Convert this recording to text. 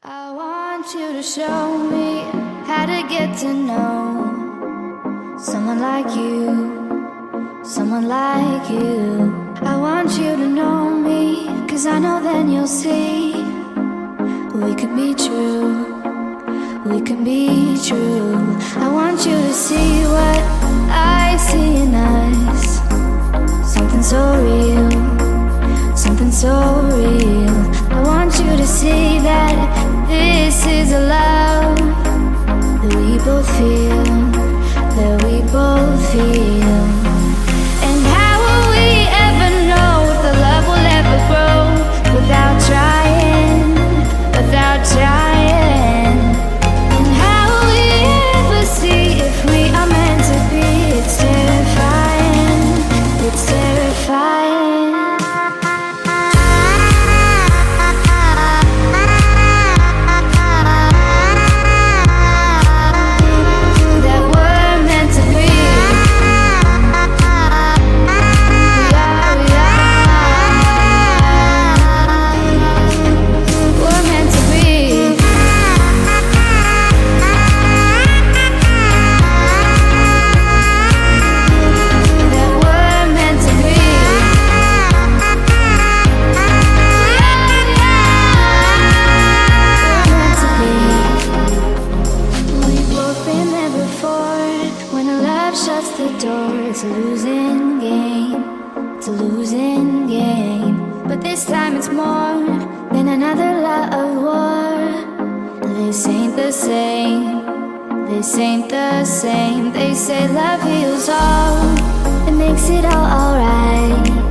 I want you to show me how to get to know someone like you, someone like you. I want you to know me, 'cause I know then you'll see we could be true, we can be true. I want you to see what I see in us, something so real, something so real. I want you to see that this is a love that we both feel, that we both feel. And how will we ever know if the love will ever grow without trying, without trying? And how will we ever see if we are meant to be? It's terrifying, it's terrifying. Shuts the door, it's a losing game, it's a losing game. But this time it's more than another lot of war. This ain't the same, this ain't the same. They say love heals all, it makes it all alright.